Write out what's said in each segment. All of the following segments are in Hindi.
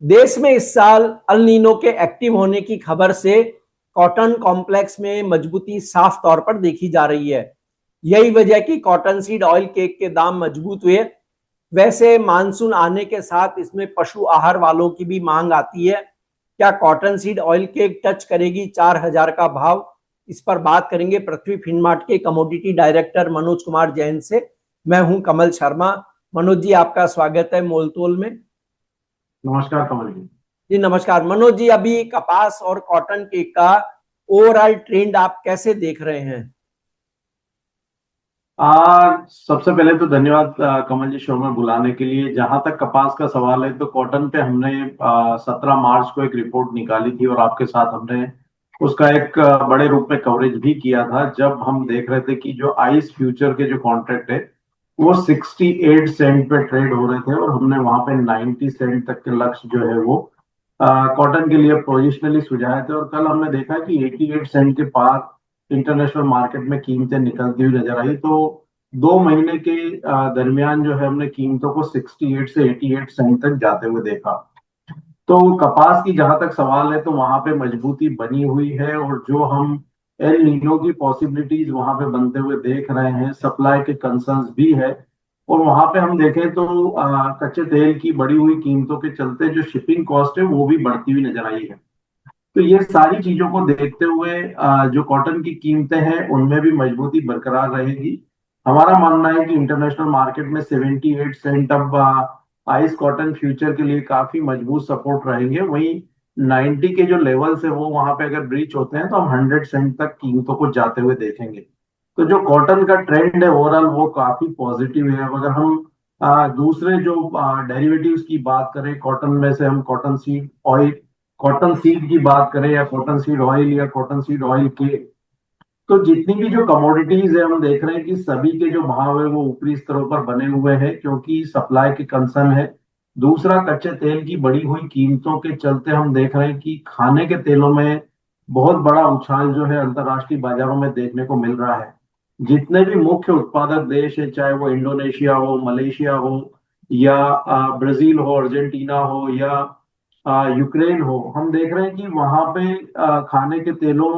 देश में इस साल अल नीनो के एक्टिव होने की खबर से कॉटन कॉम्प्लेक्स में मजबूती साफ तौर पर देखी जा रही है। यही वजह कि कॉटन सीड ऑयल केक के दाम मजबूत हुए। वैसे मानसून आने के साथ इसमें पशु आहार वालों की भी मांग आती है। क्या cotton seed oil cake touch करेगी 4,000 का भाव? इस पर बात करेंगे पृथ्वी फिनमार्ट के कमोडिटी डायरेक्टर मनोज कुमार जैन से। मैं हूं कमल शर्मा। मनोज जी, आपका स्वागत है मोलतोल में। नमस्कार कमल जी। जी नमस्कार मनोज जी, अभी कपास और कॉटन केक का ओवरऑल ट्रेंड आप कैसे देख रहे हैं? सबसे पहले तो धन्यवाद कमल जी शो में बुलाने के लिए। जहां तक कपास का सवाल है तो कॉटन पे हमने 17 मार्च को एक रिपोर्ट निकाली थी और आपके साथ हमने उसका एक बड़े रूप में कवरेज भी किया था, जब हम देख रहे थे कि जो आइस फ्यूचर के जो कॉन्ट्रैक्ट है वो 68 सेंट पे ट्रेड हो रहे थे और हमने वहां पे 90 सेंट तक के लक्ष्य जो है वो कॉटन के लिए पोजिशनली सुझाए थे। और कल हमने देखा कि 88 सेंट के पार इंटरनेशनल मार्केट में कीमतें निकलती हुई नजर आई। तो 2 महीने के दरमियान जो है हमने कीमतों को 68 से 88 सेंट तक जाते हुए देखा। तो कपास की जहां तक सवाल है तो वहां पे मजबूती बनी हुई है और जो हम एल नीनो की पॉसिबिलिटीज वहां पे बनते हुए देख रहे हैं, सप्लाई के कंसर्न्स भी है। और वहां पे हम देखें तो कच्चे तेल की बढ़ी हुई कीमतों के चलते जो शिपिंग कॉस्ट है वो भी बढ़ती हुई नजर आई है। तो ये सारी चीजों को देखते हुए जो कॉटन की कीमतें हैं उनमें भी मजबूती बरकरार रहेगी। हमारा मानना है कि इंटरनेशनल मार्केट में 78 सेंट अब आइस कॉटन फ्यूचर के लिए काफी मजबूत सपोर्ट रहेंगे। वहीं 90 के जो लेवल्स है वो वहां पे अगर ब्रीच होते हैं तो हम 100 सेंट तक कीमतों को जाते हुए देखेंगे। तो जो कॉटन का ट्रेंड है ओवरऑल वो काफी पॉजिटिव है। अब अगर हम दूसरे जो डेरिवेटिव्स की बात करें कॉटन में से, हम cotton seed oil, cotton seed की बात करें या कॉटन सीड ऑयल या कॉटन सीड ऑयल के, तो जितनी भी जो कमोडिटीज है हम देख रहे हैं कि सभी के जो भाव है वो ऊपरी स्तरों पर बने हुए हैं क्योंकि सप्लाई के कंसर्न है। दूसरा, कच्चे तेल की बढ़ी हुई कीमतों के चलते हम देख रहे हैं कि खाने के तेलों में बहुत बड़ा उछाल जो है अंतर्राष्ट्रीय बाजारों में देखने को मिल रहा है। जितने भी मुख्य उत्पादक देश है, चाहे वो इंडोनेशिया हो, मलेशिया हो या ब्राजील हो, अर्जेंटीना हो या यूक्रेन हो, हम देख रहे हैं कि वहां पे खाने के तेलों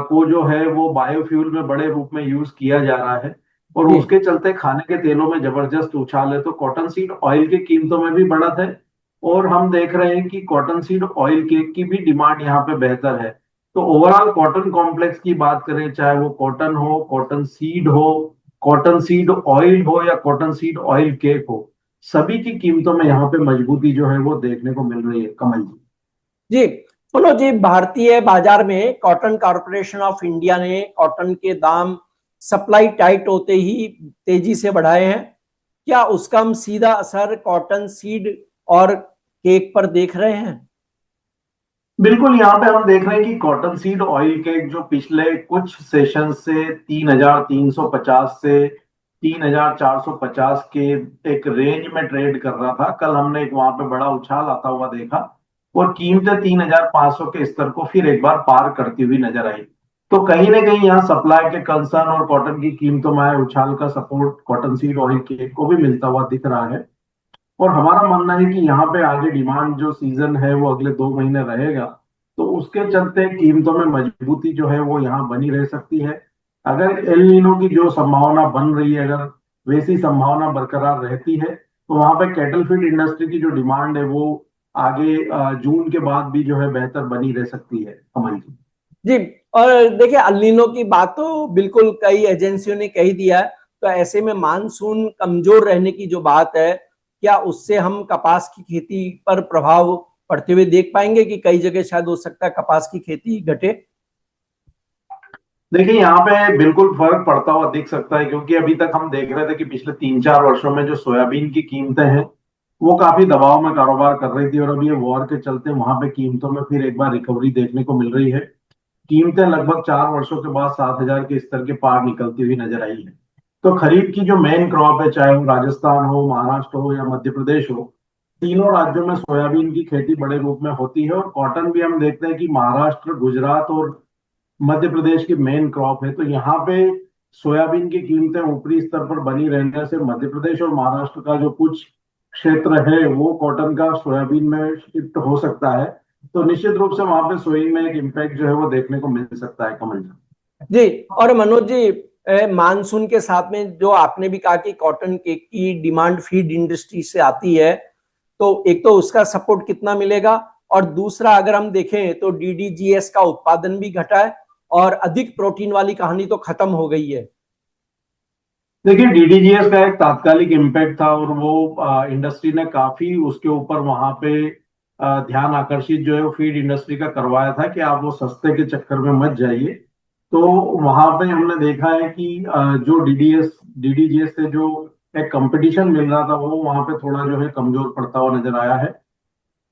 को जो है वो बायोफ्यूल में बड़े रूप में यूज किया जा रहा है और जी उसके चलते खाने के तेलों में जबरदस्त उछाल है। तो कॉटन सीड ऑयल की कीमतों में भी बढ़त है और हम देख रहे हैं कि कॉटन सीड ऑयल केक की भी डिमांड यहाँ पे बेहतर है। तो ओवरऑल कॉटन कॉम्प्लेक्स की बात करें, चाहे वो कॉटन हो, कॉटन सीड हो, कॉटन सीड ऑयल हो या कॉटन सीड ऑयल केक हो, सभी की कीमतों में यहाँ पे मजबूती जो है वो देखने को मिल रही है कमल जी। जी मनोज जी, भारतीय बाजार में कॉटन कॉरपोरेशन ऑफ इंडिया ने कॉटन के दाम सप्लाई टाइट होते ही तेजी से बढ़ाए हैं। क्या उसका हम सीधा असर कॉटन सीड और केक पर देख रहे हैं? बिल्कुल, यहाँ पे हम देख रहे हैं कि कॉटन सीड ऑयल के जो पिछले कुछ सेशन से 3,350 से 3,450 के एक रेंज में ट्रेड कर रहा था। कल हमने एक वहां पे बड़ा उछाल आता हुआ देखा और कीमतें 3,500 के स्तर को फिर एक बार पार करती हुई नजर आई। तो कहीं ना कहीं यहाँ सप्लाई के कंसर्न और कॉटन की कीमतों में आए उछाल का सपोर्ट कॉटन सीड ऑयल के को भी मिलता हुआ दिख रहा है। और हमारा मानना है कि यहाँ पे आगे डिमांड जो सीजन है वो अगले 2 महीने रहेगा, तो उसके चलते कीमतों में मजबूती जो है वो यहाँ बनी रह सकती है। अगर एल नीनो की जो संभावना बन रही है, अगर वैसी संभावना बरकरार रहती है, तो वहां पे कैटल फीड इंडस्ट्री की जो डिमांड है वो आगे जून के बाद भी जो है बेहतर बनी रह सकती है कमल जी। जी, और देखिए अल नीनो की बात तो बिल्कुल कई एजेंसियों ने कही दिया है। तो ऐसे में मानसून कमजोर रहने की जो बात है, क्या उससे हम कपास की खेती पर प्रभाव पड़ते हुए देख पाएंगे कि कई जगह शायद हो सकता है कपास की खेती घटे? देखिए, यहाँ पे बिल्कुल फर्क पड़ता हुआ दिख सकता है क्योंकि अभी तक हम देख रहे थे कि पिछले 3-4 वर्षों में जो सोयाबीन की कीमतें हैं वो काफी दबाव में कारोबार कर रही थी और अब ये वॉर के चलते वहां पे कीमतों में फिर एक बार रिकवरी देखने को मिल रही है। कीमतें लगभग 4 वर्षों के बाद 7,000 के स्तर के पार निकलती हुई नजर आई है। तो खरीफ की जो मेन क्रॉप है, चाहे वो राजस्थान हो, महाराष्ट्र हो या मध्य प्रदेश हो, तीनों राज्यों में सोयाबीन की खेती बड़े रूप में होती है। और कॉटन भी हम देखते हैं कि महाराष्ट्र, गुजरात और मध्य प्रदेश की मेन क्रॉप है। तो यहाँ पे सोयाबीन की कीमतें ऊपरी स्तर पर बनी रहने से मध्य प्रदेश और महाराष्ट्र का जो कुछ क्षेत्र है वो कॉटन का सोयाबीन में शिफ्ट हो सकता है, तो निश्चित रूप से वहां पे सोइंग में एक इम्पैक्ट जो है वो देखने को मिल सकता है कमल जी। और मनोज जी, मानसून के साथ में जो आपने भी कहा कि कॉटन केक की डिमांड फीड इंडस्ट्री से आती है, तो एक तो उसका सपोर्ट कितना मिलेगा, और दूसरा अगर हम देखें तो डीडीजीएस का उत्पादन भी घटा है और अधिक प्रोटीन वाली कहानी तो खत्म हो गई है। देखिए, डीडीजीएस का एक तात्कालिक इम्पैक्ट था और वो इंडस्ट्री ने काफी उसके ऊपर वहां पे ध्यान आकर्षित जो है वो फीड इंडस्ट्री का करवाया था कि आप वो सस्ते के चक्कर में मत जाइए। तो वहां पे हमने देखा है कि जो डीडीजीएस से जो एक कंपटीशन मिल रहा था वो वहां पे थोड़ा जो है कमजोर पड़ता हुआ नजर आया है।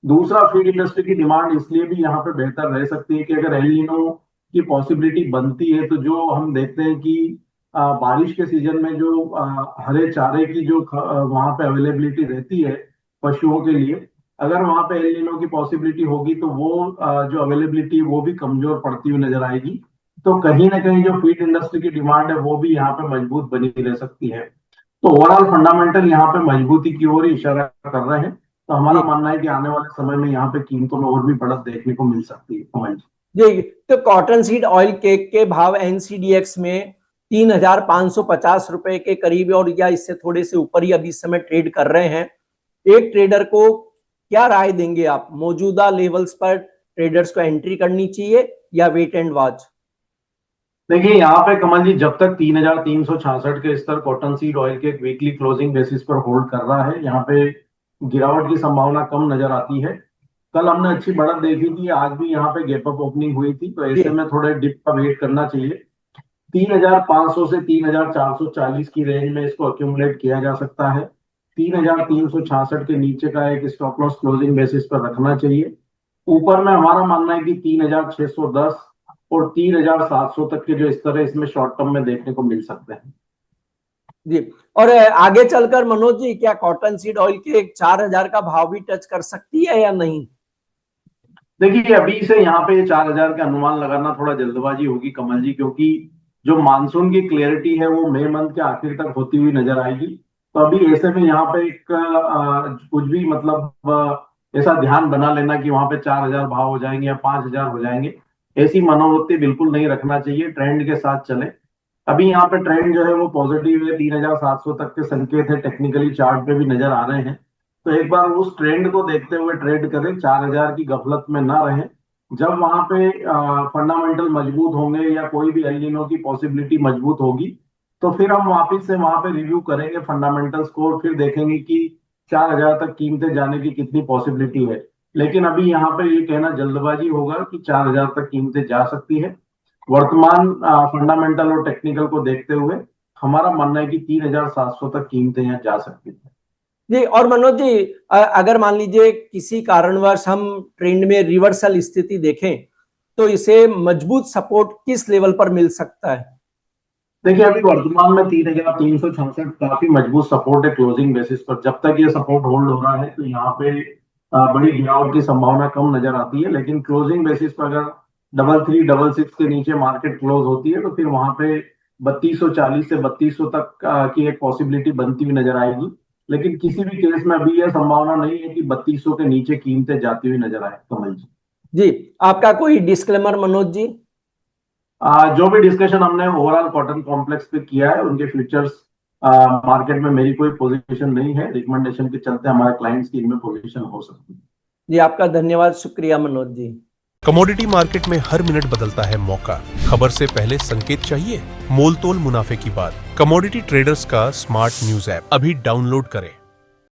दूसरा, फीड इंडस्ट्री की डिमांड इसलिए भी यहाँ पे बेहतर रह सकती है कि अगर एल नीनो की पॉसिबिलिटी बनती है तो जो हम देखते हैं कि बारिश के सीजन में जो हरे चारे की जो वहां पे अवेलेबिलिटी रहती है पशुओं के लिए, अगर वहां पे एल नीनो की पॉसिबिलिटी होगी तो वो जो अवेलेबिलिटी वो भी कमजोर पड़ती हुई नजर आएगी। तो कहीं ना कहीं जो फीड इंडस्ट्री की डिमांड है वो भी यहाँ पे मजबूत बनी रह सकती है। तो ओवरऑल फंडामेंटल यहाँ पे मजबूती की ओर ही इशारा कर रहे हैं। तो हमारा मानना है कि आने वाले समय में यहाँ पे कीमतों में और भी बढ़त देखने को मिल सकती है। जी, तो कॉटन सीड ऑयल केक के भाव एनसीडीएक्स में 3,550 रुपए के करीब और या इससे थोड़े से ऊपर ही अभी इस समय ट्रेड कर रहे हैं। एक ट्रेडर को क्या राय देंगे आप, मौजूदा लेवल्स पर ट्रेडर्स को एंट्री करनी चाहिए या वेट एंड वॉच? देखिए, यहाँ पे कमल जी, जब तक 3,366 के स्तर कॉटन सीड ऑयल के वीकली क्लोजिंग बेसिस पर होल्ड कर रहा है, यहाँ पे गिरावट की संभावना कम नजर आती है। कल हमने अच्छी बढ़त देखी थी, आज भी यहाँ पे गैप अप ओपनिंग हुई थी, तो ऐसे में थोड़े डिप का वेट करना चाहिए। 3,500 से 3,440 की रेंज में इसको अक्यूमुलेट किया जा सकता है। 3,366 के नीचे का एक स्टॉप लॉस क्लोजिंग बेसिस पर रखना चाहिए। ऊपर में हमारा मानना है कि 3,610 और 3,700 तक के जो स्तर है इसमें शॉर्ट टर्म में देखने को मिल सकते हैं। जी, और आगे चलकर मनोज जी, क्या कॉटन सीड ऑयल के 4,000 का भाव भी टच कर सकती है या नहीं? देखिए, अभी से यहाँ पे 4,000 का अनुमान लगाना थोड़ा जल्दबाजी होगी कमल जी, क्योंकि जो मानसून की क्लियरिटी है वो मई मंथ के आखिर तक होती हुई नजर आएगी। तो अभी ऐसे में यहाँ पे एक कुछ भी मतलब ऐसा ध्यान बना लेना कि वहां पे 4,000 भाव हो जाएंगे या 5,000 हो जाएंगे, ऐसी मनोवृत्ति बिल्कुल नहीं रखना चाहिए। ट्रेंड के साथ चले। अभी यहाँ पे ट्रेंड जो है वो पॉजिटिव है, 3,700 तक के संकेत है, टेक्निकली चार्ट पे भी नजर आ रहे हैं। तो एक बार उस ट्रेंड को देखते हुए ट्रेड करें, 4,000 की गफलत में ना रहें। जब वहां पे फंडामेंटल मजबूत होंगे या कोई भी एल नीनो की पॉसिबिलिटी मजबूत होगी तो फिर हम वापस से वहां पे रिव्यू करेंगे फंडामेंटल्स को और फिर देखेंगे कि 4,000 तक कीमतें जाने की कितनी पॉसिबिलिटी है। लेकिन अभी यहाँ पे ये कहना जल्दबाजी होगा कि 4,000 तक कीमतें जा सकती है। वर्तमान फंडामेंटल और टेक्निकल को देखते हुए हमारा मानना है कि 3,700 तक कीमतें यहाँ जा सकती है। जी, और मनोज जी, अगर मान लीजिए किसी कारणवश हम ट्रेंड में रिवर्सल स्थिति देखें तो इसे मजबूत सपोर्ट किस लेवल पर मिल सकता है? देखिए, अभी वर्तमान में 3,366 काफी मजबूत सपोर्ट है क्लोजिंग बेसिस पर। जब तक ये सपोर्ट होल्ड हो रहा है तो यहाँ पे बड़ी गिरावट की संभावना कम नजर आती है। लेकिन क्लोजिंग बेसिस पर अगर 3,366 के नीचे मार्केट क्लोज होती है तो फिर वहां पे 3,240 से 3,200 तक की एक पॉसिबिलिटी बनती हुई नजर आएगी। लेकिन किसी भी केस में अभी यह संभावना नहीं है कि 3,200 के नीचे कीमतें जाती हुई नजर आए कमल जी। जी, आपका कोई डिस्क्लेमर मनोज जी? जो भी डिस्कशन हमने ओवरऑल कॉटन कॉम्प्लेक्स पे किया है उनके फ्यूचर्स मार्केट में मेरी कोई पोजीशन नहीं है। रिकमेंडेशन के चलते हमारे क्लाइंट्स की इनमें पोजीशन हो सकती है। जी, आपका धन्यवाद, शुक्रिया मनोज जी। कमोडिटी मार्केट में हर मिनट बदलता है मौका। खबर से पहले संकेत चाहिए? मोल तोल मुनाफे की बात। कमोडिटी ट्रेडर्स का स्मार्ट न्यूज ऐप अभी डाउनलोड करें।